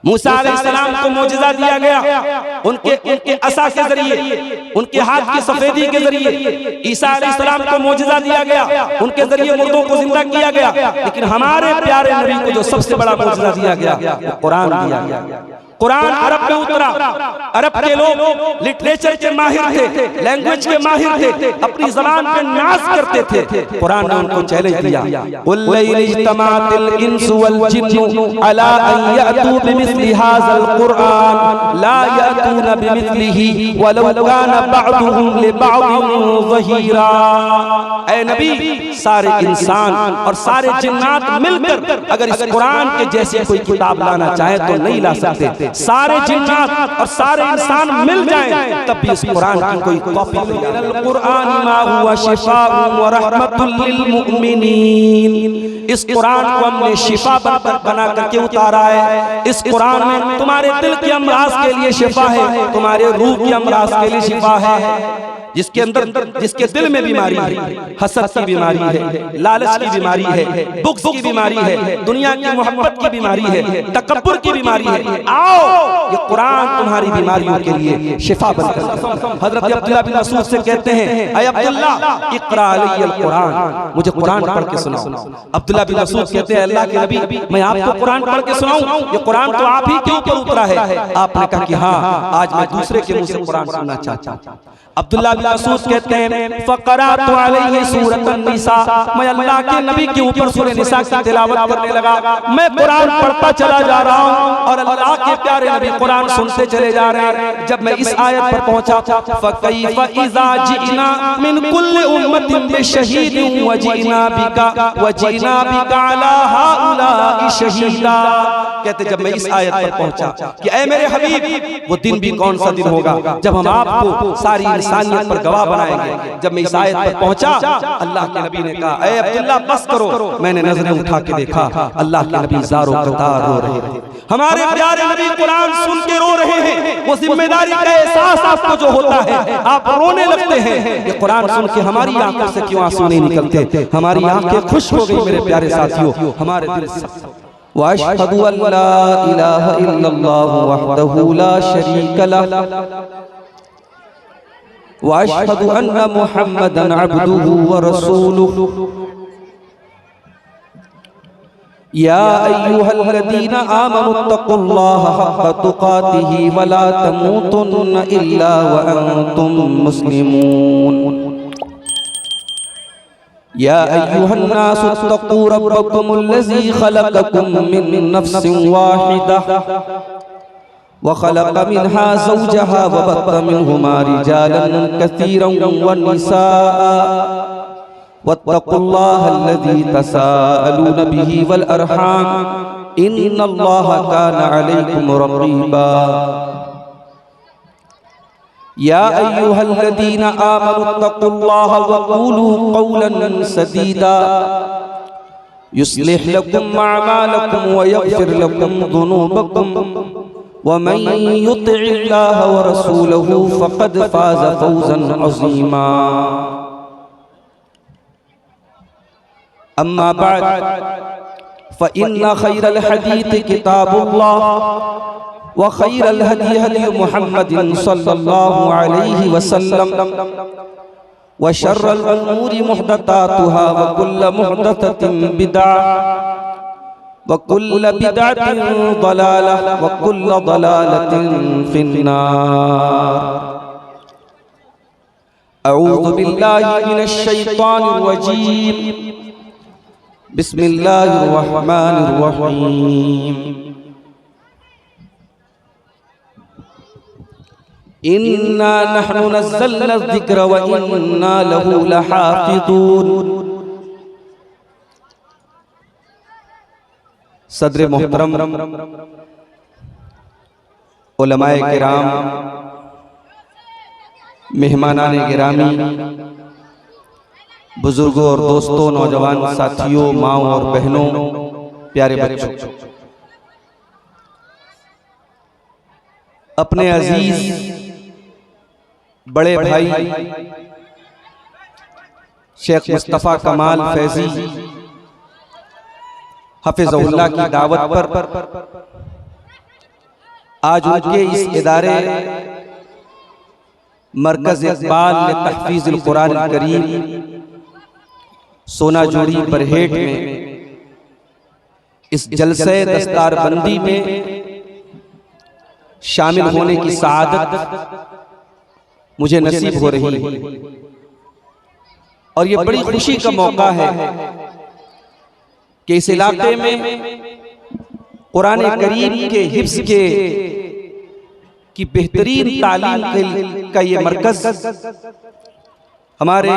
मूसा अलैहिस्सलाम को मोजिज़ा दिया गया उनके असा के जरिए, उनके हाथ की सफेदी के जरिए। ईसा अलैहिस्सलाम को मोजिज़ा दिया गया, उनके जरिए मुर्दों को जिंदा किया गया। लेकिन हमारे प्यारे नबी को जो सबसे बड़ा मोजिज़ा दिया गया वो कुरान दिया गया। कुरान अरब में उतरा। अरब के लोग लिटरेचर के माहिर थे, लैंग्वेज के माहिर थे, अपनी जबान पे नाज करते थे। कुरान ने उनको चैलेंज दिया, कुल इज्तमाअतिल इंसु वल जिन्नु अला अन यअतू बिमिस्लि हाज़ल कुरआन ला यअतूना बिमिस्लिही वलौ काना बअदुहुम लिबअदिन ज़हीरा। ऐ नबी, सारे इंसान और सारे जिन्नात मिलकर अगर इस कुरान के जैसे कोई किताब लाना चाहे तो नहीं ला सकते। सारे जिन्नात और सारे इंसान मिल जाएं तब भी इस कुरान की कोई कॉपी नहीं आ रही। कुरान मा हुवा शिफाउन व रहमतुल लिल मुमिनीन। इस कुरान को हमने शिफा बना करके उतारा है। इस कुरान में तुम्हारे दिल के अमराज के लिए शिफा है, तुम्हारे रूह के अमराज के लिए शिफा है। जिसके अंदर, जिसके दिल में बीमारी है, हसद की बीमारी है, लालच की बीमारी है, बुग़्ज़ की बीमारी है, दुनिया की मोहब्बत की बीमारी है, तकब्बुर की बीमारी है, आओ ये कुरान तुम्हारी बीमारियों के लिए शिफा बनकर। हजरत अब्दुल्लाह बिन मसूद से कहते हैं, ऐ अब्दुल्ला इक़रा अलैयल कुरान, मुझे कुरान पढ़ के सुनाओ। अब्दुल्लाह बिन मसूद कहते हैं, अल्लाह के नबी, मैं आपको कुरान पढ़ के सुनाऊं? ये कुरान तो आप ही के ऊपर उतरा है। आपने कहा कि हाँ, आज मैं दूसरे के मुंह से कुरान सुनना चाहता हूं। अब्दुल्लाह बिन मसूद कहते हैं, फ़क़रातु अलैहि सूरतन निसा, मैं अल्लाह के नबी के ऊपर सूरह निसा की तिलावत करने लगा। मैं कुरान पढ़ता चला जा रहा हूँ और अल्लाह के प्यारे नबी कुरान सुनते चले जा रहे हैं। जब मैं इस आयत पर पहुंचा, फ़कैफ़ इज़ा जिअना मिन कुल्लि उम्मतिन बिशहीदिन व जिअना बिका अला हाउलाइ शहीदा। कहते जब मैं इस आयत पर पहुंचा कि ऐ मेरे हबीब, वो दिन भी कौन सा दिन होगा जब हम आपको सारी इंसानियत पर गवाह बनाएंगे। जब मैं इस आयत पर पहुंचा, अल्लाह के नबी ने कहा, ऐ अब्दुल्ला बस करो। मैंने नजरें उठा के देखा, अल्लाह के नबी ज़ारो कतार रो रहे थे। हमारे प्यारे नबी कुरान सुन के रो रहे हैं। वो जिम्मेदारी का एहसास आपको जो होता है, आप रोने लगते हैं। ये कुरान सुन के हमारी आंखों से क्यों आंसू नहीं निकलते? हमारी आंखें खुश हो गई मेरे प्यारे साथियों, हमारे दिल से। वअशहदु अल्ला इलाहा इल्लल्लाह वहदहु ला शरीक लह वअशहदु अन्ना मुहम्मदन अब्दुहु व रसूलुहु। या अय्युहल्लज़ीना आमनुत्तक़ुल्लाहा हक़्क़ तुक़ातिही व ला तमूतुन्ना इल्ला व अंतुम मुस्लिमून। या अय्युहन्नासु इत्तक़ू रब्बकुमुल्लज़ी ख़लक़कुम मिन नफ़्सिन वाहिदह व ख़लक़ मिन्हा ज़ौजहा व बत्थ मिन्हुमा रिजालन कसीरन व निसाअ वत्तक़ुल्लाह अल्लज़ी तसाअलून बिही वल अरहाम इन्नल्लाहा काना अलैकुम रक़ीबा। या अय्युहल्लज़ीना आमनुत्तक़ुल्लाह व क़ूलू क़ौलन सदीदा युस्लिह लकुम अअमालकुम व यग़फ़िर लकुम ज़ुनूबकुम व मन युतिइल्लाह व रसूलहु फ़क़द फ़ाज़ फ़ौज़न अज़ीमा। अम्मा बअद फ़इन्न खैरल हदीस किताबुल्लाह व खैरल हदी हदी मुहम्मदिन सल्लल्लाहु अलैहि वसल्लम व शर्रल उमूरि मुहदसातुहा व कुल्लु मुहदसतिन बिदअह व कुल्लु बिदअतिन दलालह व कुल्लु दलालतिन फिन्नार। अऊज़ु बिल्लाहि मिनश शैतानिर रजीम। बिस्मिल्लाहिर रहमानिर रहीम। इन्ना नहनु नज़्ज़लना ज़िक्र व इन्ना लहू लहाफ़िज़ून। सदर मोहतरम, उलमाए किराम, मेहमानान गिरामी, बुजुर्गों और दोस्तों, नौजवान साथियों, माओ और बहनों, प्यारे बच्चों, अपने अजीज बड़े भाई शेख मुस्तफ़ा कमाल फैजी हफिज़हुल्लाह की दावत पर आज उनके इस इदारे मरकज इकबाल तहफीजुल कुरान करीम सोना जोड़ी बरहेट में इस जलसे दस्तारबंदी में शामिल होने की सआदत मुझे नसीब हो रही है और ये बड़ी खुशी का मौका है कि इस इलाके में कुरान करीम के हिफ्ज़ की बेहतरीन तालीम का ये मरकज हमारे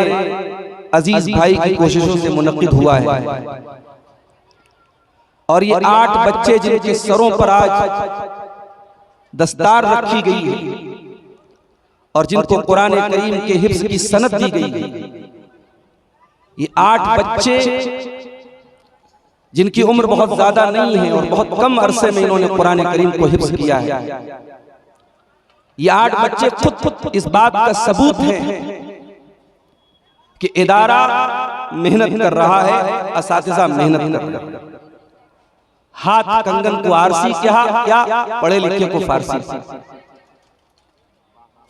अजीज भाई की कोशिशों से मुनक्किद हुआ है और ये 8 बच्चे जिनके सरों पर आज दस्तार रखी गई है और जिनको कुरान करीम के हिफ्ज़ की सनद दी गई है, ये 8 बच्चे जिनकी उम्र बहुत ज्यादा नहीं है और बहुत कम अरसे में इन्होंने कुरान करीम को हिफ्ज़ किया है। ये 8 बच्चे खुद इस बात का सबूत है कि इदारा मेहनत कर रहा है, असातिज़ा मेहनत कर रहा है। हाथ कंगन को आरसी क्या पढ़े लिखे को फारसी।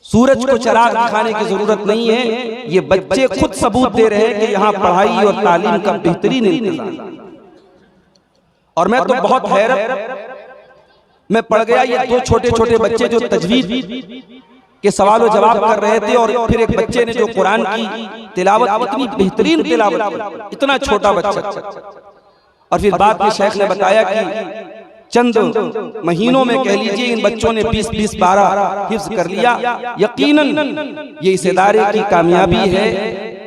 सूरज को चिराग दिखाने की जरूरत नहीं है, ये बच्चे खुद सबूत दे रहे हैं कि यहाँ पढ़ाई और तालीम का बेहतरीन इंतजाम। और मैं तो बहुत हैरत में पड़ गया, ये 2 छोटे छोटे बच्चे जो तजवीद के सवाल जवाब कर रहे थे और फिर एक बच्चे ने जो कुरान की तिलावत, इतनी बेहतरीन तिलावत, इतना छोटा बच्चा। और फिर बाद में शेख ने बताया कि चंद महीनों में कह लीजिए इन बच्चों ने 20-20, 12 हिफ्ज़ कर लिया। यकीनन ये इस इदारे की कामयाबी है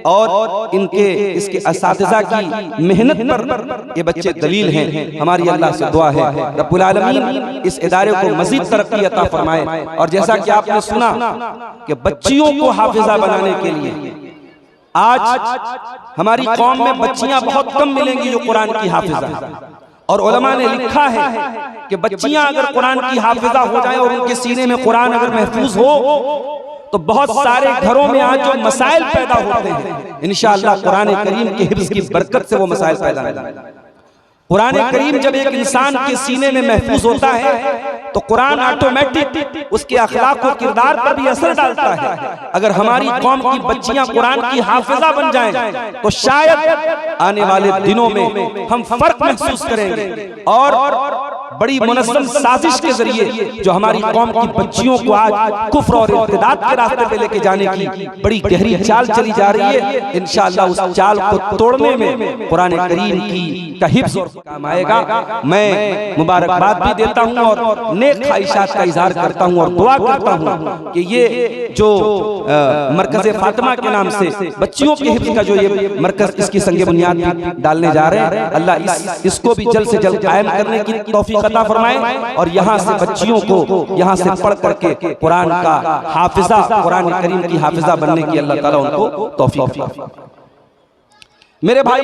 और इनके इसके असातिज़ा की मेहनत पर ये बच्चे दलील हैं। हमारी अल्लाह से दुआ है रब्बुल आलमीन इस इदारे को मज़ीद तरक्की अता फरमाए। और जैसा कि आपने सुना कि बच्चियों को हाफिज़ा बनाने के लिए आज हमारी कौम में बच्चियां बहुत कम मिलेंगी जो कुरान की हाफिज़ा है। और उलमा ने लिखा है कि बच्चियां अगर कुरान की हाफिज़ा हो जाएं और उनके सीने में कुरान अगर महफूज हो तो बहुत सारे घरों में आज जो मसाइल पैदा होते हैं इंशाअल्लाह कुरान करीम के हिफ्ज़ की बरकत से वो मसाइल पैदा नहीं। कुरान करीम जब एक इंसान के सीने में महफूज होता है तो कुरान ऑटोमेटिक उसके अखलाक और किरदार पर भी असर डालता है। अगर हमारी कौम की बच्चियां कुरान की हाफिज़ा बन जाएं तो शायद आने वाले दिनों में हम फर्क महसूस करेंगे और बड़ी मुनज़्ज़म साजिश के जरिए जो हमारी कौम की बच्चियों को आज कुफ्र और इर्तिदाद के रास्ते पे लेके जाने की बड़ी गहरी चाल चली जा रही है, इंशाअल्लाह उस चाल को तोड़ने में कुरान करीम की हिफ्ज़ काम आएगा। मैं मुबारकबाद भी देता हूँ और नेक ख्वाहिशात का इजहार करता हूँ और दुआ करता हूँ कि ये जो मरकज़ फातिमा के नाम से बच्चियों के हिफ्ज़ का जो ये मरकज़ इसकी संगे बुनियाद डालने जा रहे हैं, अल्लाह इसको भी जल्द से जल्द कायम करने की तौफीक अता फरमाए और यहाँ से बच्चियों को यहाँ से पढ़ करके कुरान का हाफिज़ा, कुरान करीम की हाफिज़ा बनने की अल्लाह ताला उनको तौफीक अता। मेरे भाई,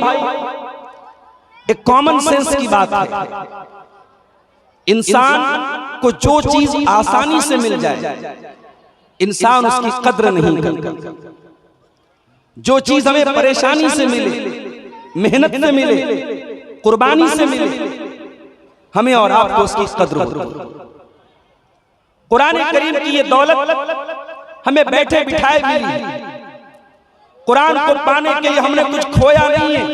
एक कॉमन सेंस की बात है, इंसान को जो चीज आसानी से मिल जाए इंसान उसकी कद्र नहीं करता। जो चीज हमें परेशानी से मिले, मेहनत से मिले, कुर्बानी से मिले, हमें और आपको उसकी कद्र हो। कुरान करीम की ये दौलत हमें बैठे बिठाए मिली। कुरान को पाने के लिए हमने कुछ खोया नहीं है,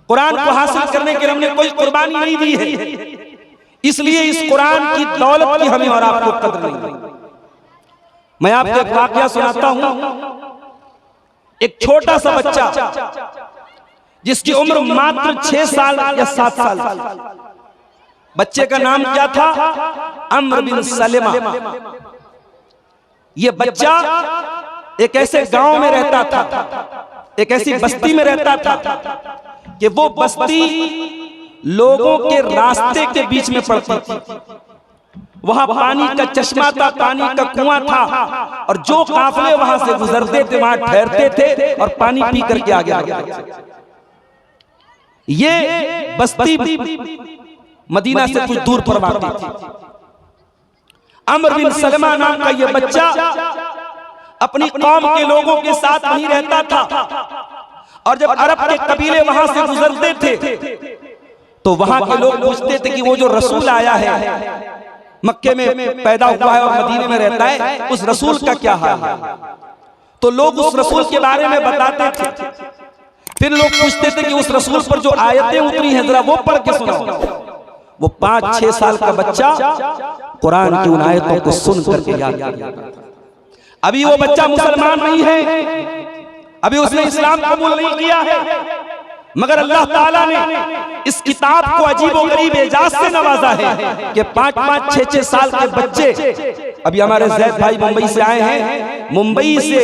कुरान को हासिल करने के लिए हमने कोई कुर्बानी नहीं दी है, इसलिए इस कुरान की दौलत की हमें और आपको कद्र नहीं। मैं आपको एक वाकया सुनाता हूं। एक छोटा सा बच्चा जिसकी उम्र मात्र 6 साल या 7 साल, बच्चे का नाम क्या था? अम्र बिन सलेमा। ये बच्चा एक ऐसे गांव में रहता था, एक ऐसी बस्ती में रहता था कि वो बस्ती लोगों के रास्ते के बीच में पड़ती थी। वहां पानी का चश्मा था, पानी का कुआं था और जो काफले वहां से गुजरते थे वहां ठहरते थे और पानी पी करके आगे बढ़ते थे। ये बस्ती मदीना से कुछ दूर पर वाक़ई थी। अम्र बिन सलमा नाम का ये बच्चा अपनी कौम के लोगों के साथ नहीं रहता था और जब अरब के कबीले वहां से गुजरते थे तो वहां के लोग पूछते थे कि वो जो रसूल आया है मक्के में पैदा हुआ है और मदीने में रहता है, उस रसूल का क्या हाल है? तो लोग उस रसूल के बारे में बताते थे, फिर लोग पूछते थे कि उस रसूल पर जो आयतें उतरी हैं जरा वो पढ़ के सुनाओ। वो 5-6 साल का बच्चा कुरान की उन आयतों को सुन करके याद किया। अभी वो बच्चा मुसलमान नहीं है, अभी उसने इस्लाम कबूल नहीं किया है, मगर अल्लाह ताला ने इस किताब को अजीबोगरीब एजाज से नवाजा है कि 5-5, 6-6 साल के बच्चे। अभी हमारे जैद भाई मुंबई से आए हैं, मुंबई से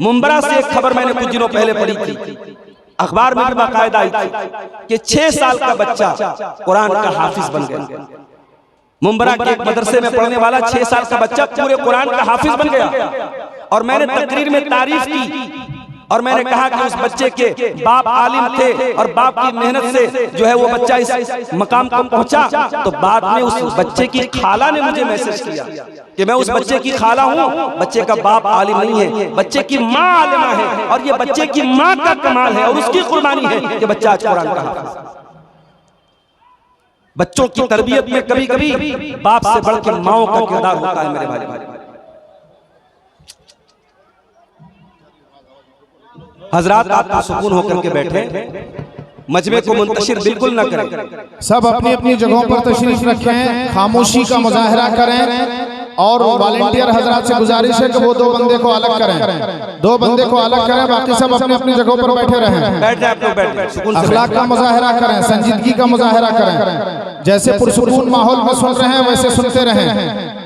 मुंबरा से एक खबर मैंने कुछ दिनों पहले पढ़ी थी, अखबार में भी बाकायदा आई थी कि 6 साल का बच्चा कुरान का हाफिज बन गया। मुंबरा के एक मदरसे में पढ़ने वाला 6 साल का बच्चा पूरे कुरान का हाफिज बन गया। और मैंने तकरीर में तारीफ की और मैंने कहा कि उस बच्चे के बाप आलिम थे और बाप की मेहनत से जो है वो बच्चा इस मकाम को पहुंचा। तो बाद में उस बच्चे की खाला ने मुझे मैसेज किया कि मैं उस बच्चे की खाला हूं, बच्चे का बाप आलिम नहीं है, बच्चे की माँ आलिमा है और ये बच्चे की माँ का कमाल है और उसकी कुर्बानी है कि बच्चा आज कुरान का हाफिज। बच्चों की तरबियत में कभी कभी बाप से बढ़ के माओ का किरदार होता है मेरे भाई। हजरात आप सुकून होकर के बैठे, मजमे को मुंतशिर बिल्कुल न करें, सब अपनी अपनी जगहों पर तशरीफ रखें, खामोशी का मुजाहरा करें और वॉलंटियर हजरात से गुजारिश है कि वो 2 बंदे को अलग करें, 2 बंदे को अलग करें, बाकी सब अपनी अपनी जगहों पर बैठे रहें। अखलाक का मुजाहरा करें, संजीदगी का मुजाहरा करें, जैसे पुरसुकून माहौल में सुन रहे हैं वैसे सुनते रहें।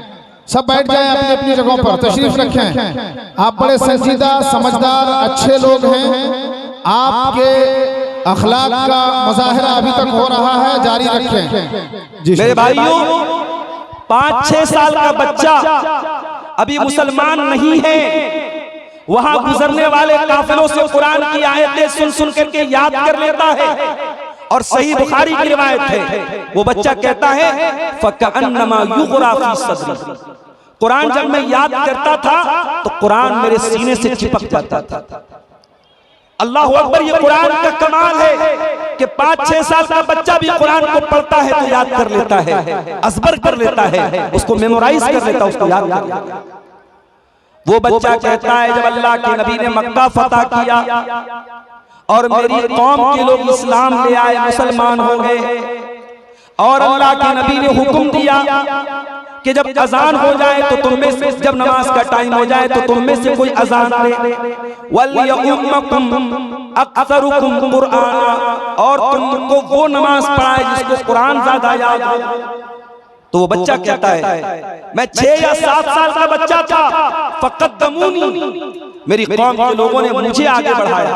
सब बैठ जाएं अपनी अपनी जगहों पर, तशरीफ रखें। आप बड़े संजीदा समझदार अच्छे लोग हैं, आपके अखलाक का मुजाहरा अभी तक हो रहा है, जारी रखें। मेरे भाइयों, 5-6 साल का बच्चा अभी मुसलमान नहीं है, वहां गुजरने वाले काफिलों से कुरान की आयतें सुन सुन करके याद कर लेता है। और सही बुखारी की रिवायत है, वो बच्चा कहता है फकअन्नमा युग़रा फी सदरी, कुरान जब मैं याद करता था तो कुरान मेरे सीने से चिपक जाता था। अल्लाह अकबर, ये कुरान का कमाल है कि 5-6 साल का बच्चा भी कुरान को पढ़ता है तो याद कर लेता है, असबर कर लेता है, उसको मेमोराइज कर लेता है, उसको याद कर लेता है। वो बच्चा कहता है जब अल्लाह के नबी ने मक्का फतह किया और मेरी कौम के लोग इस्लाम ले आए, मुसलमान हो गए, और अल्लाह के नबी ने हुक्म दिया कि जब अजान हो जाए तो तुम में से, जब नमाज का टाइम हो जाए तो तुम में से कोई अजान दे, वलियउम्मकुम अक्सरुकुम कुरआना, और तुमको वो नमाज पढ़ाए जिसको कुरान ज्यादा याद हो। तो वो बच्चा कहता है मैं 6 या 7 साल का बच्चा था, फक़द्दमूनी, मेरी कौम के लोगों ने मुझे आगे बढ़ाया,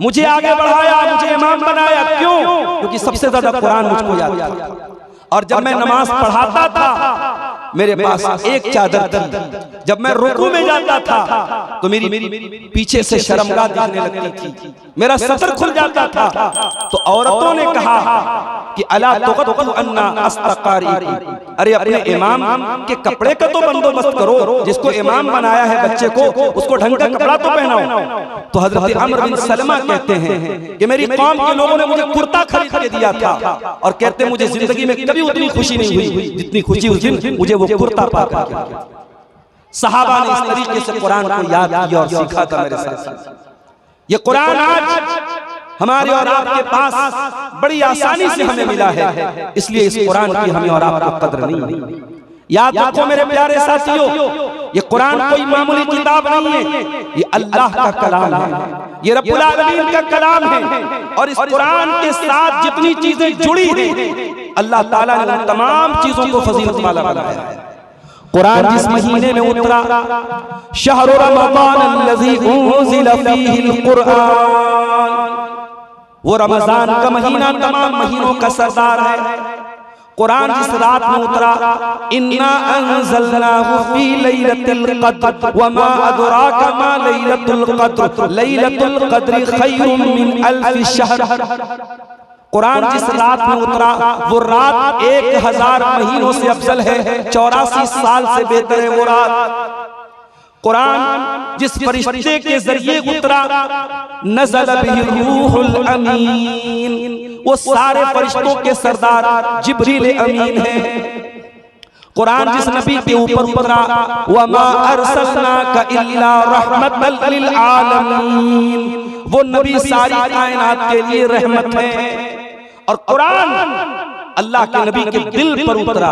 मुझे आगे बढ़ाया, मुझे इमाम बनाया। क्यों? क्योंकि सबसे ज्यादा कुरान मुझको याद था। और जब मैं नमाज पढ़ाता था मेरे पास एक चादर थी, जब मैं रुकू में जाता था तो मेरी पीछे से शर्मगाह दिखने लगती थी, मेरा सतर खुल जाता था। तो औरतों ने कहा कि अला तुगत्तु अन्ना अस्तकारी, अरे अपने इमाम के कपड़े का तो बंदोबस्त करो, जिसको इमाम बनाया है बच्चे को उसको ढंग का कपड़ा तो पहनाओ। तो हजरत अमर बिन सलमा कहते हैं कि मेरी कौम के लोगों ने मुझे कुर्ता खरीद के दिया था और कहते मुझे जिंदगी में कभी उतनी खुशी नहीं हुई जितनी खुशी उस दिन मुझे वो कुर्ता पाकर। सहाबा ने इस तरीके से कुरान को याद किया और सीखा था मेरे साथ। ये कुरान आज हमारे और आपके पास बड़ी आसानी से हमें मिला है, इसलिए इस कुरान की हमें और आपको कदर नहीं। याद रखो मेरे प्यारे साथियों, ये कुरान कोई मामूली किताब नहीं है, ये अल्लाह का कलाम है, ये रब्बुल आलमीन का कलाम है। और इस कुरान के साथ जितनी चीजें जुड़ी हैं अल्लाह ताला ने उन तमाम चीजों को फजीलत वाला बनाया है। कुरान जिस महीने में उतरा, शहरु रमज़ान अल्लज़ी उन्ज़िला फ़ीहिल कुरान, वो रमजान का महीना तमाम महीनों का सरदार है। कुरान जिस रात में उतरा, इन्ना अंज़लनाहु फ़ी लैलतिल क़द्र वमा अदराका मा लैलतुल क़द्र लैलतुल क़द्रि ख़ैरुम मिन अल्फ़ि शहर। कुरान जिस रात में उतरा वो रात 1000 महीनों से अफजल है, 84 साल से बेहतर है वो रात। कुरान जिस फरिश्ते के जरिए उतरा, नज़ल बिही रूहुल अमीन, वो सारे फरिश्तों के सरदार जिब्रील अमीन है। कुरान जिस नबी के ऊपर उतरा, वमा अरसलनाका इल्ला रहमतल लिल आलमीन, वो नबी सारी कायनात के लिए रहमत है। और कुरान अल्लाह के नबी के दिल पर उतरा,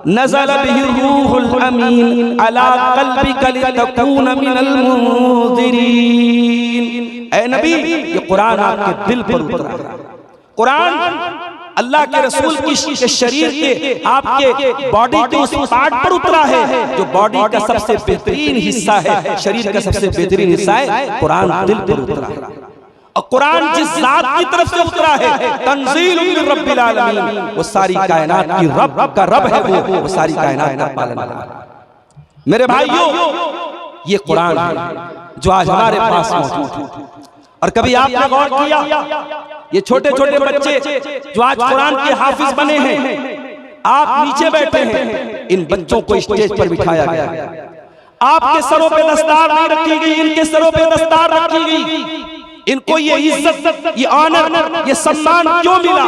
नज़ल बिही रूहुल अमीन अला क़ल्बिका लितकूना मिनल मुंज़िरीन। ऐ नबी, ये कुरान आपके दिल पर उतरा। कुरान अल्लाह के रसूल के शरीर के, आपके बॉडी के उस पार्ट पर उतरा है जो बॉडी का सबसे बेहतरीन हिस्सा है, शरीर का सबसे बेहतरीन हिस्सा है, कुरान दिल पर उतरा है। और कुरान जिस जात की तरफ से उतरा है, तंज़ीलुम मिन रब्बिल आलमीन, वो सारी कायनात की रब का रब है, वो सारी कायनात का पालनहार। मेरे भाइयों, ये कुरान है जो आज हमारे पास मौजूद है। और कभी आपने गौर किया, ये छोटे छोटे बच्चे जो आज कुरान के हाफिज बने हैं, आप नीचे बैठे हैं, इन बच्चों को स्टेज पर बिठाया गया, आपके सरों पे दस्तार नहीं रखी गई, इनके सरों पे दस्तार रखी गई। इनको ये इज्जत, ये ऑनर, ये सम्मान क्यों मिला?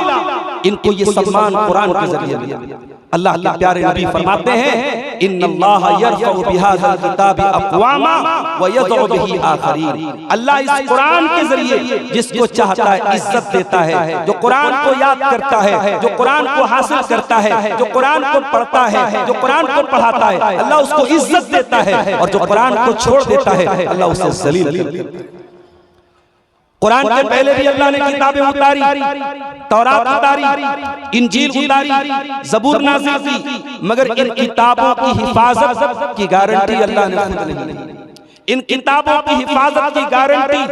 इनको ये सम्मान कुरान के जरिए मिला। अल्लाह के प्यारे नबी फरमाते हैं, इन्नल्लाह यरफ़उ बिहाज़ल किताबि अक़वामा व यज़उ बिही आख़रीन। अल्लाह इस कुरान के जरिए जिसको चाहता है इज्जत देता है। जो कुरान को याद करता है, जो कुरान को हासिल करता है, जो कुरान को पढ़ता है, जो कुरान को पढ़ाता है, अल्लाह उसको इज्जत देता है। और जो कुरान को छोड़ देता है, अल्लाह उसे ज़लील कर देता है। कुरान के पहले भी अल्लाह ने किताबें उतारी, तौरात उतारी, इंजील उतारी, ज़बूर नाज़िल की, मगर इन किताबों की हिफाजत की गारंटी अल्लाह ने खुद नहीं दी। इन किताबों की हिफाजत की गारंटी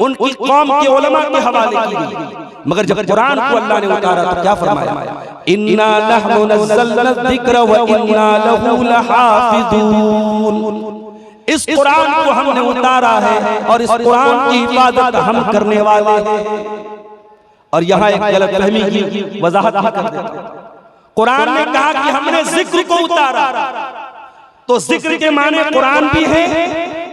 उनकी कौम के उलमा के हवाले की गई। मगर जब कुरान को अल्लाह ने उतारा तो क्या फरमाया? इन्ना नहनु नज़्ज़लना ज़िक्र व इन्ना लहू लहाफ़िज़ून। इस कुरान को हमने उतारा है और इस कुरान की हिफाजत हम करने वाले हैं। और यहाँ एक गलतफहमी की वजाहत कर देते हैं। कुरान ने कहा कि हमने जिक्र को उतारा, तो जिक्र के माने कुरान भी है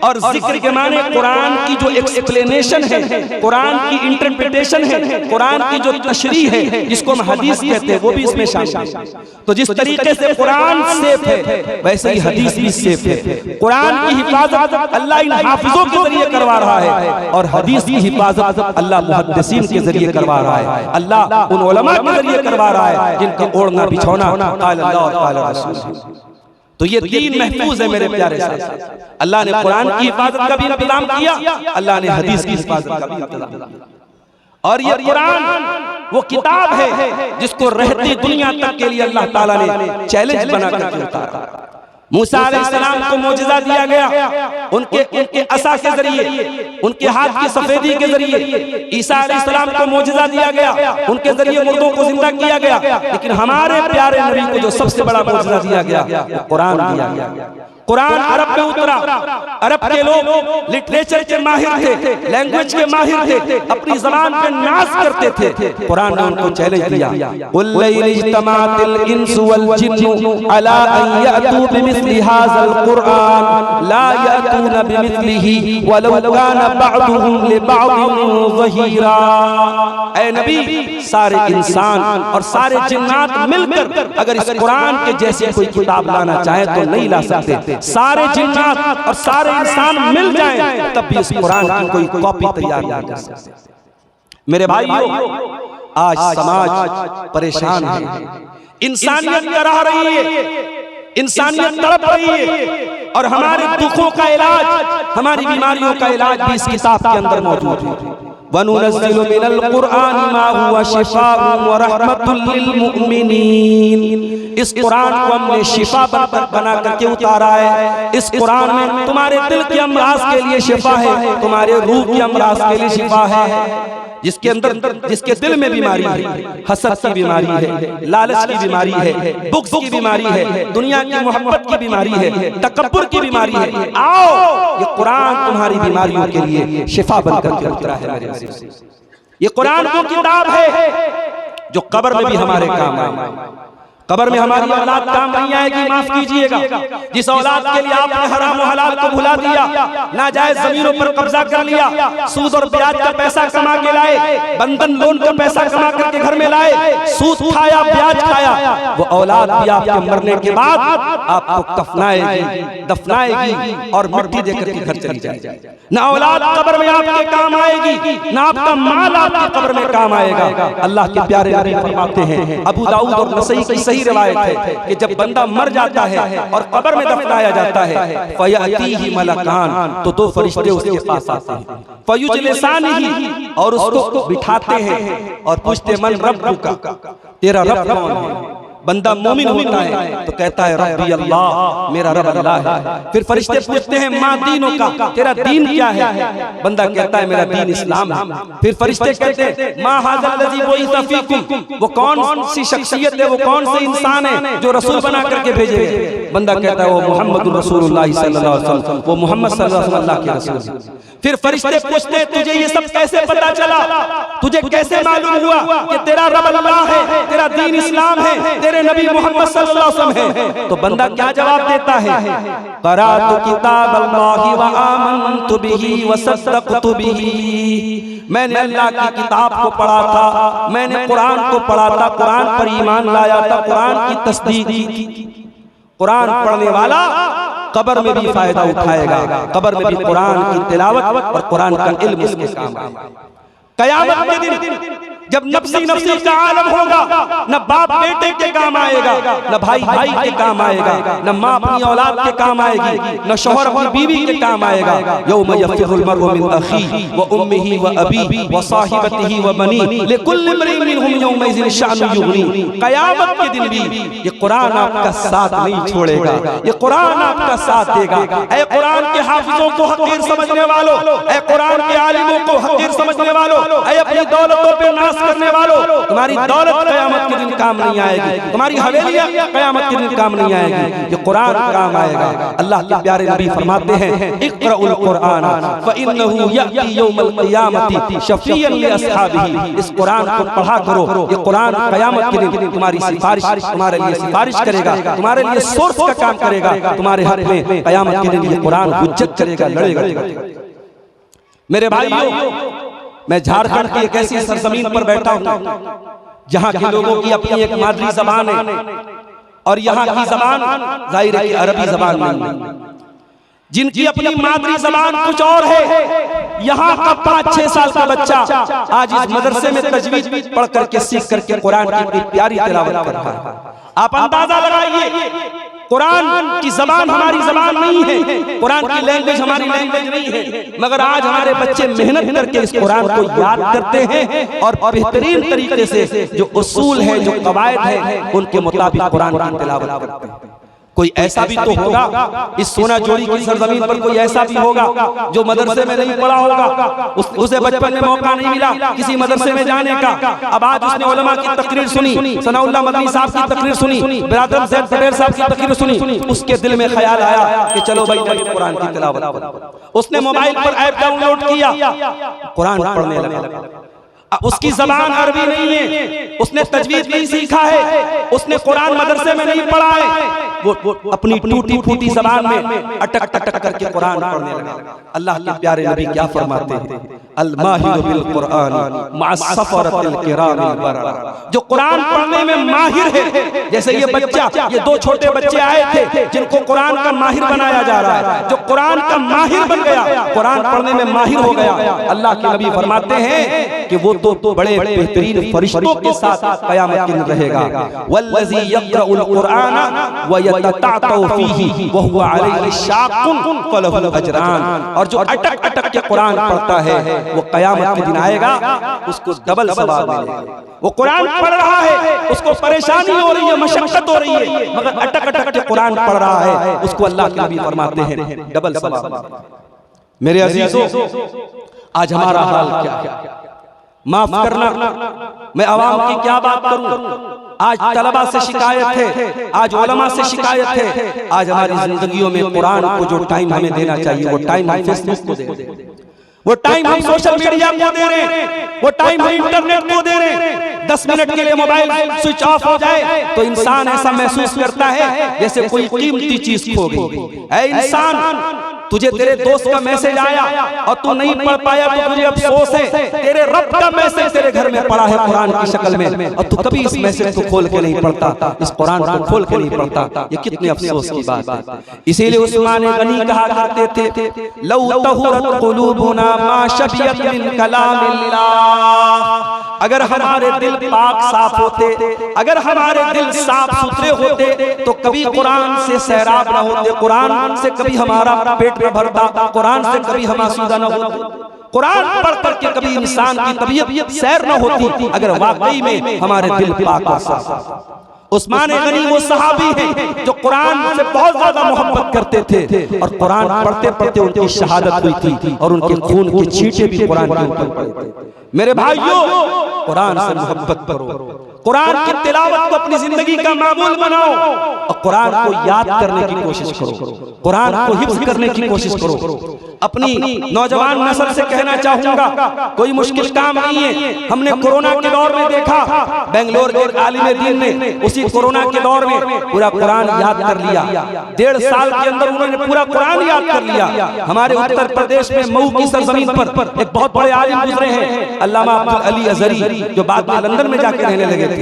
और जिक्र के माने कुरान की जो एक्सप्लेनेशन है, कुरान की इंटरप्रिटेशन है, कुरान की जो तशरीह है, जिसको हम हदीस कहते हैं, वो भी इसमें शामिल है। तो जिस तरीके से कुरान सेफ है, वैसे ही हदीस भी सेफ है। कुरान की हिफाजत अल्लाह इन हाफिजों के जरिए करवा रहा है और हदीस की हिफाजत अल्लाह मुहद्दिसीन के जरिए करवा रहा है, अल्लाह उन उलमा के जरिए करवा रहा है जिनका ओढ़ना बिछौना क़ाल अल्लाह और क़ाल रसूल। तो ये दीन महफूज है मेरे प्यारे साथ। अल्लाह ने कुरान की हिफाजत का भी इंतजाम किया, अल्लाह ने हदीस की हिफाजत का भी इंतजाम किया। और ये कुरान वो किताब है जिसको रहती दुनिया तक के लिए अल्लाह ताला ने चैलेंज बना करके उतारा। मूसा अलैहिस्सलाम को मोजिज़ा दिया गया, उनके असा के जरिए, उनके हाथ की सफेदी के जरिए। ईसा अलैहिस्सलाम को मोजिज़ा दिया गया, उनके जरिए मुर्दों को जिंदा किया गया। लेकिन हमारे प्यारे नबी को जो सबसे बड़ा मोजिज़ा दिया गया, वो कुरान दिया गया। कुरान अरब में उतरा, अरब के लोग लिटरेचर के माहिर थे, लैंग्वेज के माहिर थे, अपनी ज़बान पे नाज करते थे। कुरान ने उनको चैलेंज दिया, कुल इज्तमाअतिल इंसु वल जिन्नु अला अन यअतू बिमिस्लि हाज़ल कुरआन ला यअतूना बिमिस्लिही वलौ काना बअदुहुम लिबअदिन ज़हीरा। ऐ नबी, सारे इंसान और सारे जिन्नात मिलकर अगर इस कुरान के जैसे कोई किताब लाना चाहे तो नहीं ला सकते। सारे जिन्नात और सारे इंसान मिल जाएं तब भी इस कुरान की कोई कॉपी तैयार नहीं कर सकते। मेरे भाइयों, आज समाज परेशान है, इंसानियत कराह रही है, इंसानियत तड़प रही है। और हमारे दुखों का इलाज, हमारी बीमारियों का इलाज भी इस किताब के अंदर मौजूद है। वनुनज़्ज़िलु मिनल कुरआनि मा हुवा शिफ़ाउन व रहमतुल लिल मुमिनीन। इस कुरान को हमने शिफा बना करके उतारा है। इस कुरान में तुम्हारे दिल के अमराज के लिए शिफा है, तुम्हारे रूह के अमराज के लिए शिफा है। जिसके अंदर, जिसके दिल में बीमारी है, हसद की बीमारी है, लालच की बीमारी है, बुग़्ज़ की बीमारी है, दुनिया की मोहब्बत की बीमारी है, तकब्बुर की बीमारी है, आओ ये कुरान तुम्हारी बीमारियों के लिए शिफा बनकर के उतरा है। मेरे अज़ीज़, ये कुरान वो किताब है जो कब्र में भी हमारे काम आए, कब्र में हमारी औलाद काम नहीं आएगी, माफ कीजिएगा। जिस औलाद के लिए आपने हराम और हलाल को भुला दिया, नाजायज जमीनों पर कब्जा कर लिया, सूद और ब्याज का पैसा कमा के लाए, बंधन लोन का पैसा कमा करके घर में लाए, सूद खाया, ब्याज खाया, वो औलाद भी आपके मरने के बाद आपको कफनाएगी, दफनाएगी और मिट्टी देकर के घर चली जाएगी। ना औलाद कब्र में आपके काम आएगी, ना आपका माल आपकी कब्र में काम आएगा। अल्लाह के प्यारे नबी फरमाते हैं, अबू दाऊद और नसई की सही रिवायत है कि जब बंदा मर जाता है और कब्र में दफनाया जाता है, फयअतीही मलकान, तो 2 फरिश्ते उसके पास आते हैं, फयुजलिसानिही, और उसको बिठाते हैं और पूछते मन रब्बुका, तेरा रब कौन है? बंदा मोमिन होता है तो कहता है रब्बी अल्लाह, मेरा रब अल्लाह है। फिर फरिश्ते पूछते हैं मा दीनों का, तेरा दीन क्या है? बंदा कहता है मेरा दीन इस्लाम है। फिर फरिश्ते कहते हैं मा हाज़ल लज़ी बुइसा फीकुम, वो कौन सी शख्सियत है, वो कौन से इंसान है जो रसूल बना करके भेजे गए? बंदा कहता है वो मुहम्मदुर रसूलुल्लाह सल्लल्लाहु अलैहि वसल्लम, वो मोहम्मद सल्लल्लाहु अलैहि वसल्लम अल्लाह के रसूल। फिर फरिश्ते पूछते हैं तुझे ये सब कैसे पता चला, तुझे कैसे मालूम हुआ कि तेरा रब अल्लाह है, तेरा दीन इस्लाम है, तेरे नबी मोहम्मद सल्लल्लाहु अलैहि वसल्लम है? तो बंदा क्या जवाब देता है? क़राअतु किताब अल्लाहि व आमनतु बिही व सद्दक़तु बिही, मैंने अल्लाह की किताब को पढ़ा था, मैंने कुरान को पढ़ा था, कुरान पर ईमान लाया था, कुरान की तस्दीक की। कुरान पढ़ने वाला कब्र में भी फायदा उठाएगा, कब्र में भी कुरान की तिलावत और कुरान का इल्म उसके काम आएगा। कयामत के दिन जब नफ्सी नफ्सी का आलम होगा, न बाप बेटे के काम आएगा, न भाई भाई के काम आएगा, न माँ अपनी औलाद के काम आएगी, न शौहर अपनी बीवी के काम आएगा। यौम यफ़िरुल मर्उ मिन अख़ीही व उम्मिही व अबीही व साहिबतिही व बनीही लिकुल्लि इम्रिइन मिनहुम यौमइज़िन शअनुन युग़नी। कयामत के दिन भी ये कुरान आपका साथ नहीं छोड़ेगा, ये कुरान आपका साथ देगा। ऐ कुरान के हाफिजों को हक़ीर समझने वालों, ऐ कुरान के आलिमों को हक़ीर समझने वालों, ऐ अपनी दौलतों पे नाश करने वालों, तुम्हारी दौलत क़यामत के दिन काम नहीं आएगी, तुम्हारी हवेलियां क़यामत के दिन काम नहीं आएगी, ये कुरान काम आएगा। अल्लाह के प्यारे नबी फरमाते हैं इक़राउल कुरान फ़इन्नहु यअती यौमल क़ियामति शफ़ीअन लि अस्हाबिही, इस कुरान को पढ़ा करो, ये कुरान क़यामत के दिन तुम्हारी सिफारिश, तुम्हारे लिए सिफारिश करेगा, तुम्हारे लिए सोर्स का काम करेगा, तुम्हारे हक में क़यामत के दिन ये कुरान हुज्जत करेगा, लड़ेगा। मेरे भाइयों, मैं झारखंड की एक ऐसी सरजमीन पर बैठा हूँ जहाँ के लोगों की अपनी एक मादरी जबान है और यहाँ की जबान जाहिर है कि अरबी जबान नहीं, जिनकी अपनी मादरी जबान कुछ और है। यहाँ का 5-6 साल का बच्चा आज इस मदरसे में तजवीज पढ़ करके सीख करके कुरान की इतनी प्यारी तिलावत कर रहा है। आप अंदाजा लगाइए, कुरान की जबान हमारी जबान नहीं है, कुरान की लैंग्वेज हमारी लैंग्वेज नहीं है, मगर आज हमारे बच्चे मेहनत करके इस कुरान को याद करते हैं और बेहतरीन तरीके से जो उसूल है, जो कवायद है, उनके मुताबिक कुरान की तिलावत करते हैं। कोई ऐसा भी तो होगा इस सोना जोड़ी की सरजमीन पर, कोई ऐसा भी होगा जो मदरसे में नहीं पढ़ा होगा, उसे बचपन में मौका नहीं मिला किसी मदरसे में जाने का। अब आज उसने उलमा की तकरीर सुनी, सनाउल्लाह मदनी साहब की तकरीर सुनी, बिरादर ज़ैद पटेल साहब की तकरीर सुनी, उसके दिल में ख्याल आया कि चलो भाई मैं कुरान की तिलावत। उसने मोबाइल पर ऐप डाउनलोड किया, कुरान पढ़ने लगा। उसकी जबान अरबी नहीं है, उसने तजवीज नहीं सीखा है, उसने कुरान मदरसे में नहीं पढ़ा है, वो अपनी टूटी फूटी जबान में अटक अटक करके कुरान पढ़ने लगा। अल्लाह के प्यारे नबी क्या फरमाते हैं, अल माहिर बिल कुरान मा सफरतिल किरामिल बररा, जो कुरान पढ़ने में माहिर है। जैसे ये बच्चा, ये 2 छोटे बच्चे आए थे जिनको कुरान का माहिर बनाया जा रहा है, जो कुरान का माहिर बन गया, कुरान पढ़ने में माहिर हो गया। अल्लाह के नबी फरमाते हैं कि वो तो बड़े बेहतरीन फरिश्तों के साथ क़यामत के दिन रहेगा। वल्लज़ी यक़रउल कुरान व यतताअतु फ़ीही व हुवा अलैहि शाक़्क़ुन फ़लहु अजरान, और जो अटक अटक के कुरान पढ़ता है वो क़यामत के दिन आएगा, उसको डबल सवाब मिलेगा। वो कुरान पढ़ रहा है, उसको परेशानी हो रही है, मशक्क़त हो रही है, मगर अटक अटक के कुरान पढ़ रहा है, उसको अल्लाह के नबी फरमाते हैं डबल सवाब। मेरे अज़ीज़ों, आज हमारा हाल क्या है? माफ करना, मैं आवाम की क्या बात करूं। आज तलबा से शिकायत है, आज उलमा से शिकायत है, आज हमारी जिंदगियों में कुरान को जो टाइम हमें देना चाहिए वो टाइम हम फेसबुक को दे। वो टाइम हम सोशल मीडिया को दे रहे हैं, वो टाइम हम इंटरनेट को दे रहे हैं। 10 मिनट के लिए मोबाइल स्विच ऑफ हो जाए तो इंसान ऐसा महसूस करता है जैसे कोई कीमती चीज खो गई। ऐ इंसान, तुझे तेरे दोस्त का मैसेज आया और तू नहीं पढ़ पाया तो तुझे अफसोस है। तेरे रब का मैसेज तेरे घर में पड़ा है कुरान की शक्ल में, और तू कभी इस मैसेज को खोल के नहीं पढ़ता, इस कुरान को खोल के नहीं पढ़ता। ये कितने अफसोस की बात है। इसीलिए उस्मान गनी कहा करते थे, लौ तहुरत कुलूबुना मा शबियत मिन कलामिल्लाह। अगर हमारे दिल पाक साफ होते, अगर हमारे दिल साफ सुथरे होते तो कभी कुरान से सैराब न होते, कुरान से कभी हमारा पेट में भरता, कुरान से कभी हम आसूदा न होते, कुरान पढ़ करके कभी इंसान की तबीयत सैर न होती अगर वाकई में हमारे दिल पाक साफ। उस्मान गनी वो सहाबी हैं जो कुरान से बहुत ज्यादा मोहब्बत करते थे और कुरान पढ़ते पढ़ते उनकी शहादत हुई थी और उनके खून के छींटे भी कुरान के ऊपर पड़े थे। मेरे भाइयों, कुरान से मोहब्बत करो, कुरान की तिलावत को अपनी जिंदगी का मामूल बनाओ और कुरान को याद करने की कोशिश करो, कुरान को हिफ्ज करने की कोशिश करो। अपनी नौजवान नस्ल से कहना चाहूंगा, कोई मुश्किल काम नहीं है। हमने कोरोना के दौर में देखा, बेंगलोर के आलिम दीन ने उसी कोरोना के दौर में पूरा कुरान याद कर लिया। 1.5 साल के अंदर उन्होंने पूरा कुरान याद कर लिया। हमारे उत्तर प्रदेश में मऊ की सरजमीन पर एक बहुत बड़े आलिम गुजरे हैं, अल्लामा अब्दुल अली अजहरी, जो बाद में लंदन में जाके रहने लगे थे।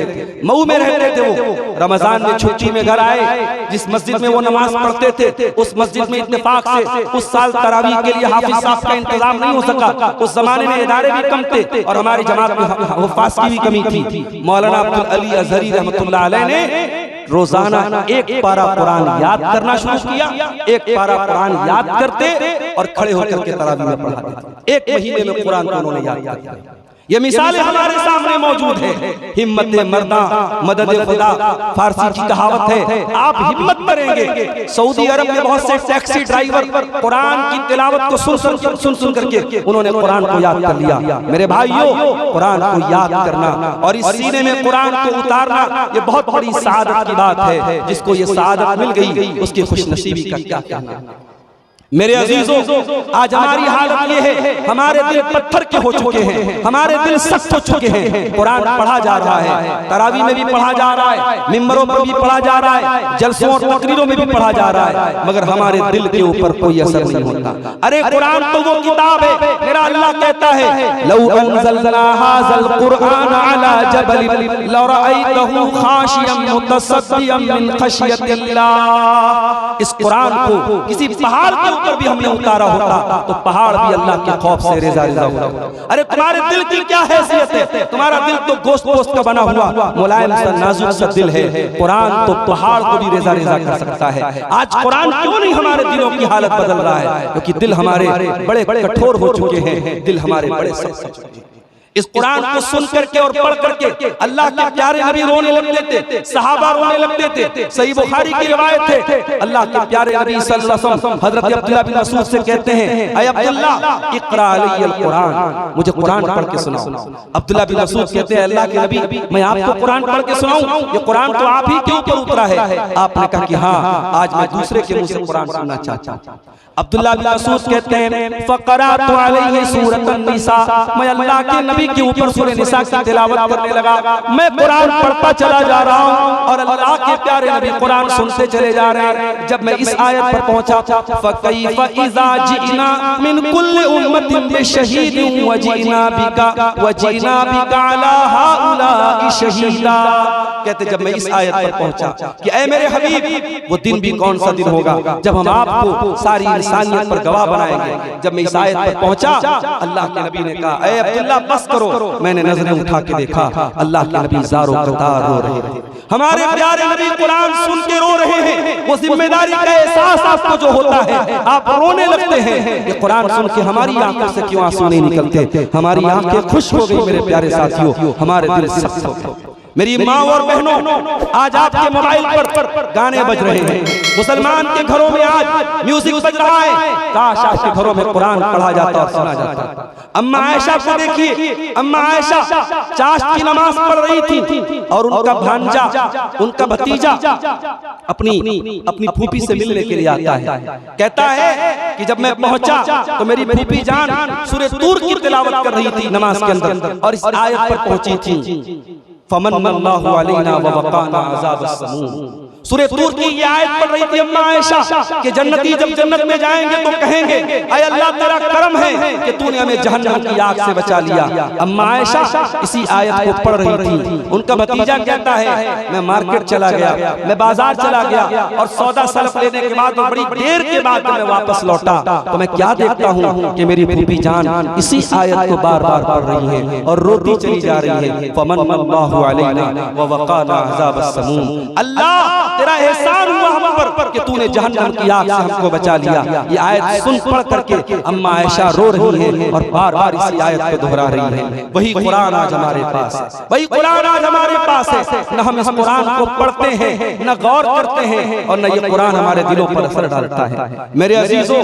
मऊ में रहते थे वो। रमजान में छुट्टी में घर आए, जिस मस्जिद में वो नमाज पढ़ते थे उस मस्जिद में इत्तेफाक से उस साल तरावीह के लिए हाफिज साहब का इंतजाम नहीं हो सका। उस जमाने में इदारे भी कम थे और हमारी जमात में हुफ्फाज की भी कमी थी। मौलाना अब्दुल अली अजहरी रहमतुल्लाह अलैह ने रोजाना एक पारा कुरान याद करना शुरू किया। एक पारा कुरान याद करते और खड़े होकर के तरावीह में पढ़ाते। 1 महीने में कुरान को उन्होंने याद कर दिया। ये मिसालें हमारे सामने मौजूद है। हिम्मत मर्दा मदद खुदा फारसी की कहावत है। आप हिम्मत करेंगे, सऊदी अरब में बहुत से टैक्सी ड्राइवर कुरान की तिलावत को सुन करके उन्होंने कुरान को याद कर लिया। मेरे भाइयों, कुरान को याद करना और इस सीने में कुरान को उतारना ये बहुत बड़ी सआदत की बात है। जिसको ये सआदत मिल गई उसकी खुशनसीबी का क्या कहना। मेरे अजीजों, आज हमारी हालत ये है, हमारे दिल पत्थर के हो चुके हैं, हमारे दिल सख्त हो चुके हैं। कुरान पढ़ा जा रहा है, तरावी में भी पढ़ा जा रहा है, मिंबरों पर भी पढ़ा जा रहा है, जलसों और तकरीरों में भी पढ़ा जा रहा है, मगर हमारे दिल के ऊपर कोई असर नहीं होता। अरे कुरान तो वो किताब है, मेरा अल्लाह कहता है, लौ अंज़लना हाज़ल कुरआन अला जबलिन लरअयतहु खाशियन मुतसद्दियन मिन खशियतिल्लाह। इस कुरान को किसी पहाड़ के ऊपर भी हमने उतारा होता तो पहाड़ भी अल्लाह के खौफ से रेजा रेजा होता। अरे तुम्हारे दिल की क्या हैसियत है? तुम्हारा दिल तो गोश्त गोश्त का बना हुआ मुलायम सा नाजुक सा दिल है। कुरान तो पहाड़ को भी रेजा रेजा कर सकता है। आज कुरान क्यों नहीं हमारे दिलों की हालत बदल रहा है? क्योंकि दिल हमारे बड़े कठोर हो चुके हैं, दिल हमारे बड़े सख्त हो चुके हैं। इस कुरान को सुन करके और पढ़ करके अल्लाह के प्यारे नबी रोने लगते थे, सहाबा रोने लगते थे। सही बुखारी की रिवायत है, अल्लाह के प्यारे नबी सल्लल्लाहु अलैहि वसल्लम हजरत अब्दुल्लाह बिन मसूद से कहते हैं, ऐ अब्दुल्ला इक़रा अलैयल कुरान, मुझे कुरान पढ़ के सुनाओ। अब्दुल्लाह बिन मसूद कहते हैं, अल्लाह के नबी, मैं आपको कुरान पढ़ के सुनाऊं? ये कुरान तो आप ही के ऊपर उतरा है। आपने कहा कि हाँ, आज मैं दूसरे के मुंह से कुरान सुनना चाहता हूं। अब्दुल्लाह बिन मसूद कहते हैं, फ़क़रातु अलैहि सूरतन निसा, मैं अल्लाह के नबी के ऊपर सूरह निसा की तिलावत करने लगा। मैं कुरान पढ़ता चला जा रहा हूं और अल्लाह के प्यारे नबी कुरान सुनते चले जा रहे हैं। जब मैं इस आयत पर पहुंचा, फ़कैफ़ इज़ा जिना मिन कुल्लि उम्मतिन बिशहीदिन व जिना बिका अला हाउलाइ शहीदा। कहते जब मैं इस आयत पर पहुंचा कि ऐ मेरे हबीब, वो दिन भी कौन सा दिन होगा जब हम आपको सारी इंसानियत पर गवाह बनाएंगे। जब मैं इस आयत पर पहुंचा, अल्लाह के नबी ने कहा, ऐ अब्दुल्ला बस करो। मैंने नजरें उठा के देखा, अल्लाह के नबी ज़ारो कतार रो रहे थे। हमारे प्यारे नबी कुरान सुन के रो रहे हैं। वो जिम्मेदारी का एहसास आपको जो होता है, आप रोने लगते हैं। ये कुरान सुन के हमारी आंखों से क्यों आंसू नहीं निकलते? हमारी आंखें खुश हो गई मेरे प्यारे साथियों, हमारे दिल सख्त हो गए। मेरी माँ और बहनों, आज आपके मोबाइल पर गाने बज रहे हैं, मुसलमान के घरों में आज म्यूजिक बज रहा है। काश आपके घरों में कुरान पढ़ा जाता और सुना जाता। अम्मा आयशा को देखिए, अम्मा आयशा चाश की नमाज पढ़ रही थी और उनका भांजा, उनका भतीजा अपनी फूफी से मिलने के लिए आता है। कहता है कि जब मैं पहुंचा तो मेरी फूफी जान सूरह तूर की तिलावत कर रही थी नमाज के अंदर, और इस आयत पर पहुंची थी, फमन्नल्लाहु अलैना व वक़ाना अज़ाबस समूम। सूरह तूर की ये आयत पढ़ रही थी अम्मा आयशा कि जन्नती जब जन्नत में जाएंगे तो कहेंगे, ऐ अल्लाह तेरा करम है कि तूने हमें जहन्नम की आग से बचा लिया। अम्मा आयशा इसी आयत को पढ़ रही थी। उनका भतीजा कहता है, मैं मार्केट चला गया, मैं बाजार चला गया और सौदा सलफ लेने के बाद बड़ी देर के बाद मैं वापस लौटा तो मैं क्या देखता हूँ कि मेरी फूफी जान इसी आयत को बार बार पढ़ रही है और रोती चली जा रही है, फमन्नल्लाहु अलैना व वक़ाना अज़ाबस समूम। अल्लाह तेरा एहसान हुआ हम पर कि तूने जहन्नम की आग से हमको बचा लिया। ये आयत सुन पढ़ करके अम्मा आयशा रो रही है और बार बार इसी आयत को दोहरा रही है। वही कुरान आज हमारे पास है, वही कुरान आज हमारे पास है। न हम इस कुरान को पढ़ते हैं, न गौर करते हैं, और न ये कुरान हमारे दिलों पर असर डालता है। मेरे अजीजों,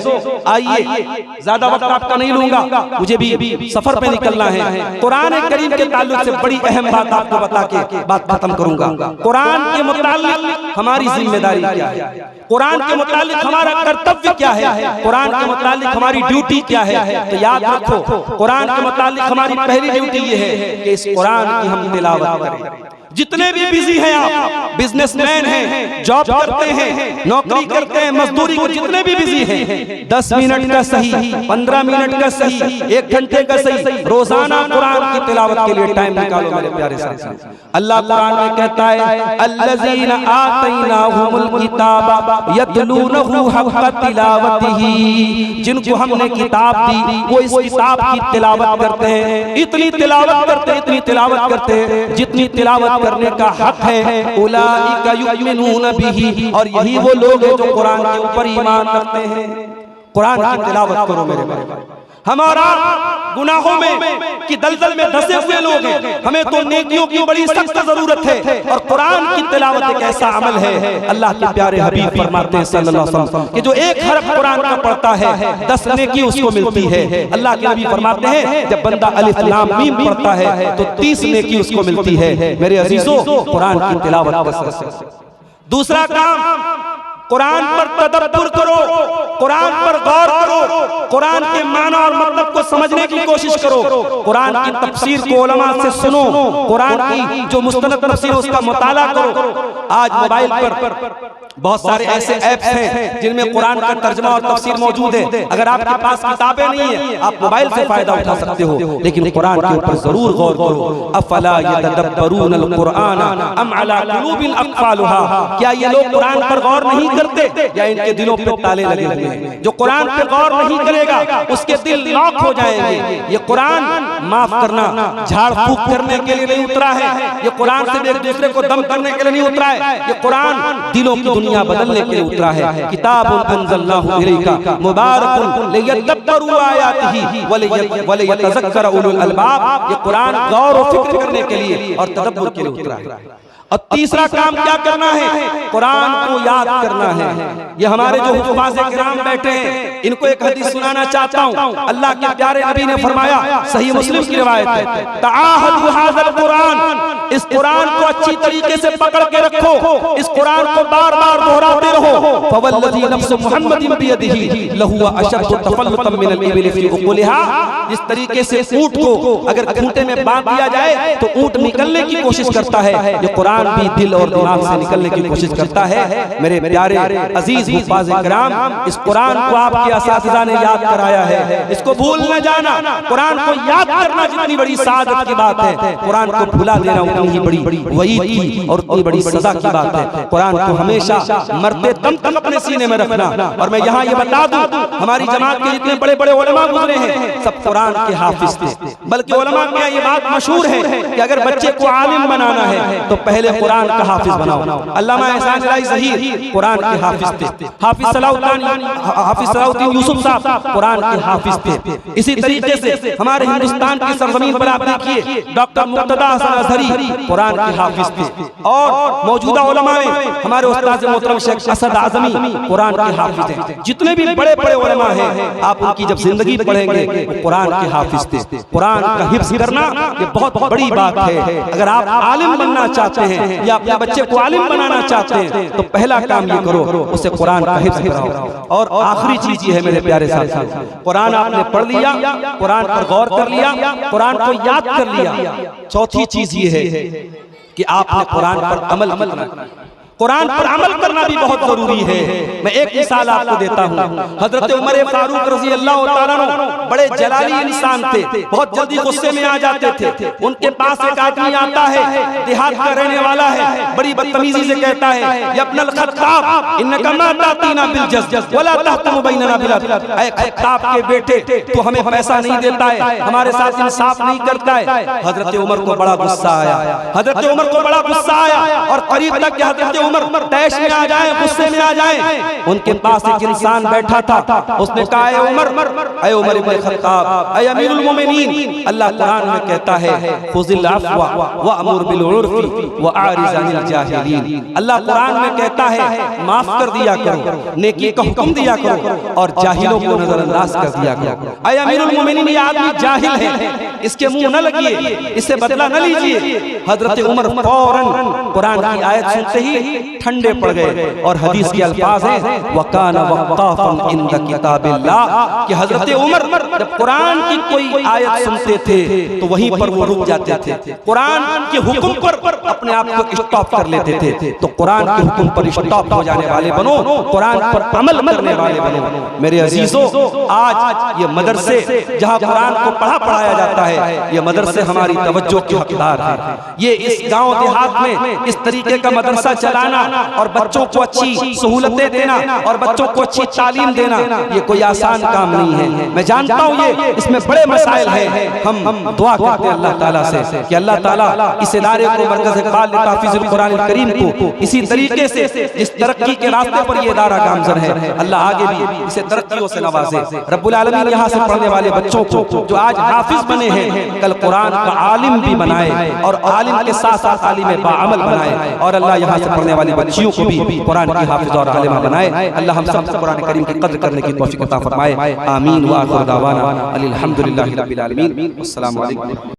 आइए ज्यादा वक्त आपका नहीं लूंगा, मुझे भी सफर पे निकलना है। कुरान करीम के ताल्लुक से बड़ी अहम बात आपको बता के बात खत्म करूंगा। कुरान के मुताल्लिक हमारी जिम्मेदारी क्या है, कुरान के मुतालिक हमारा कर्तव्य क्या है, कुरान के मुतालिक हमारी ड्यूटी क्या है। तो याद रखो, कुरान के मुतालिक हमारी पहली ड्यूटी ये है कि इस कुरान की हम तिलावत करें। जितने भी बिजी हैं आप, बिजनेसमैन हैं, जॉब करते हैं, नौकरी करते हैं, मजदूरी को, जितने भी बिजी हैं, 10 मिनट का सही, 15 मिनट का सही, 1 घंटे का सही, रोजाना कुरान की तिलावत के लिए टाइम निकालो मेरे प्यारे साथी। अल्लाह कुरान में कहता है, अल्लज़ीना आतैनाहुमुल किताब यतलूनहु हक़्क़ तिलावतिही, जिनको हमने किताब दी वो इस किताब की तिलावत करते हैं। इतनी तिलावत करते हैं, इतनी तिलावत करते हैं जितनी तिलावत करने का हक है। उलाइका युमिनून बिही, और यही वो लोग हैं जो कुरान के ऊपर ईमान रखते हैं। कुरान की तिलावत करो मेरे भाई। हमारा गुनाहों में कि दलदल में धंसे हुए लोग हैं, हमें तो नेकियों की बड़ी सख्त जरूरत है। और कुरान की तिलावत एक ऐसा अमल है, अल्लाह के प्यारे हबीब फरमाते हैं सल्लल्लाहु अलैहि वसल्लम कि जो 1 हरफ कुरान का पढ़ता है 10 नेकी उसको मिलती है। अल्लाह के नबी फरमाते हैं जब बंदा अलिफ लाम मीम पढ़ता है तो 30 नेकी उसको मिलती है। मेरे अजीजों, कुरान की तिलावत। दूसरा काम, कुरान पर तदब्बुर करो, कुरान पर गौर करो, कुरान के माना और मतलब को समझने की कोशिश करो, कुरान की तफसीर को उलमा से सुनो, कुरान की जो मुस्तनद तफसीर उसका मुताला करो। आज मोबाइल पर बहुत सारे ऐसे ऐप्स हैं जिनमें कुरान का तर्जुमा और तफसीर मौजूद है। अगर आपके पास किताबें नहीं है, आप मोबाइल से फायदा उठा सकते हो, लेकिन कुरान के ऊपर जरूर गौर करो। अफला यतदब्बरूनल कुरान अम अला कुलूबिन अक़फ़ालुहा, क्या ये लोग कुरान पर गौर नहीं करते या इनके दिलों पे ताले लगे हुए हैं? जो कुरान पर गौर नहीं करेगा उसके दिल लॉक हो जाएंगे। ये कुरान माफ करना, झाड़ फूक करने के लिए नहीं उतरा है, ये कुरान से एक दूसरे को दम करने के लिए नहीं उतरा है, ये कुरान दिलों की दुनिया बदलने के लिए उतरा है। किताबुन अंज़लनाहु इलैका मुबारकुन लियदब्बरू आयातिही व लियतज़क्कर उलुल अलबाब, ये कुरान गौर और फिक्र करने के लिए और तदब्बुर के लिए उतरा है। और तीसरा काम क्या करना है? कुरान को याद करना है। ये हमारे जो हुफ़ाज़ किराम बैठे हैं, इनको एक हदीस सुनाना चाहता हूँ। अल्लाह के प्यारे नबी ने फरमाया, सही मुस्लिम की रिवायत है, तआहदु हाज़ल कुरान, इस कुरान को अच्छी तरीके से पकड़ के रखो, इस कुरान को बार बार दोहराते रहो। फवल्लज़ी नफ्सु मुहम्मदिन बियदिही लहुव अशद्दु तफल्लुतन मिनल इबिल फी उक़ूलिहा, जिस तरीके से ऊंट को अगर खूंटे में बांध दिया जाए तो ऊंट निकलने की कोशिश करता है, ये कुरान भी दिल और दिमाग से निकलने की कोशिश करता है। मेरे प्यारे अजीज हुफ़ाज़ किराम, इस कुरान को आपके असातिज़ा ने याद कराया है, इसको भूल न जाना। कुरान को याद करना जितनी बड़ी सादत की बात है, कुरान को भुला देना उतनी ही बड़ी वईद की और उतनी बड़ी सजा की बात है। कुरान को हमेशा मरते दम तक अपने सीने में रखना। और मैं यहाँ ये बता दूं, हमारी जमात के जितने बड़े बड़े उलमा गुजरे हैं सब कुरान के हाफिज थे। बल्कि उलमा में ये बात मशहूर है कि अगर बच्चे को आलिम बनाना है तो पहले कुरान का हाफिज बनाओ। अल्लामा एहसान इलाही ज़हीर कुरान के हाफिज थे, हाफिज सलाहुद्दीन यूसुफ साहब कुरान के हाफिज थे। इसी तरीके से हमारे हिंदुस्तान की सरजमीन पर आप देखिए डॉक्टर मुर्तदा हसन अज़हरी कुरान के हाफिज थे, और मौजूदा उलमा में हमारे उस्ताद मोहतरम शेख असद आज़मी कुरान के हाफिज हैं। जितने भी बड़े बड़े उलमा हैं आप उनकी जब जिंदगी पढ़ेंगे वो कुरान के हाफिज थे। कुरान का हिफ्ज़ करना ये बहुत बड़ी बात है। अगर आप आलिम बनना चाहते हैं या अपने बच्चे को आलिम बनाना चाहते हैं तो पहला काम ये करो, उसे कुरान का हिफ्ज़ कराओ। और आखिरी चीज ये है मेरे प्यारे साथी, कुरान आपने पढ़ लिया, कुरान पर गौर कर लिया, कुरान को याद कर लिया, चौथी चीज ये है कि आपने कुरान पर अमल करना। कुरान पर अमल करना भी बहुत जरूरी है। मैं एक मिसाल आपको देता हूँ। हजरत उमर फारूक रज़ी अल्लाह तआला अन्हु बड़े जलाली इंसान थे, बहुत जल्दी गुस्से में आ जाते थे। उनके पास एक आदमी आता है, देहात का रहने वाला है, बड़ी बदतमीजी से कहता है या इब्नुल खत्ताब इन्नका मा तातीना बिल जज़्ज़ वला तहकुमु बैनना बिल अदल। ऐ खत्ताब के बेटे तू हमें पैसा नहीं देता है, हमारे साथ इंसाफ नहीं करता है। हजरत उमर को बड़ा गुस्सा आया, हजरत उमर को बड़ा गुस्सा आया और करीब तक कि हजरत उमर तैश में आ जाए, गुस्से में आ जाए। उनके पास एक इंसान बैठा था, उसने कहा ऐ उमर इब्न खत्ताब, ऐ अमीरुल मोमिनीन, अल्लाह कुरान में कहता है खुज़िल अफ़्व वअमुर बिल उर्फ़ी वअरिज़ अनिल जाहिलीन। अल्लाह कुरान में कहता है माफ कर दिया करो, नेकी का हुक्म दिया करो और जाहिलों को नजरअंदाज कर दिया करो। ऐ अमीरुल मोमिनीन, ये आदमी जाहिल है, इसके मुंह न लगिए, इससे बदला न लीजिए। हजरत उमर फौरन कुरान की आयत सुनते ही ठंडे पड़ गए और हदीस के अल्फाज हैं वकाना वक्काफन इंद किताबिल्लाह, कि हजरत उमर जब कुरान की कोई आयत सुनते थे तो वहीं पर वो रुक जाते थे, कुरान के हुक्म पर अपने आप को स्टॉप कर लेते थे। तो कुरान के हुक्म पर स्टॉप हो जाने वाले बनो, कुरान पर अमल करने वाले बनो। मेरे अजीजों, आज ये मदरसे जहाँ कुरान को पढ़ाया जाता है, ये मदरसे हमारी तवज्जो के हकदार हैं। ये इस गाँव देहात में इस तरीके का मदरसा चलाना और बच्चों को अच्छी सहूलतें देना और बच्चों को अच्छी तालीम देना ये कोई आसान काम नहीं है। मैं जानता हूँ ये इसमें बड़े मसाइल हैं। हम दुआ करते हैं अल्लाह ताला से कि अल्लाह ताला इस इदारे को मरकज़ ताफ़ीज़ुल कुरानिल करीम को इसी तरीके से जिस तरक्की के रास्ते पर ये इदारा गामज़न है, अल्लाह आगे भी इसे तरक्कियों से नवाजे। रब्बुल आलमीन यहाँ से पढ़ने वाले बच्चों को जो आज हाफिज बने हैं, कल कुरान का आलिम भी बनाए और आलिम के साथ साथ आलिम बाअमल बनाए। और अल्लाह यहाँ से पढ़ने वाली बच्चियों को भी कुरान की हाफिज और आलिमा बनाए। अल्लाह हम सब कुरान करीम की कद्र करने की तौफीक अता फरमाए। आमीन व आखिर दावाना अनिल हम्दुलिल्लाहि रब्बिल आलमीन। अस्सलामु अलैकुम।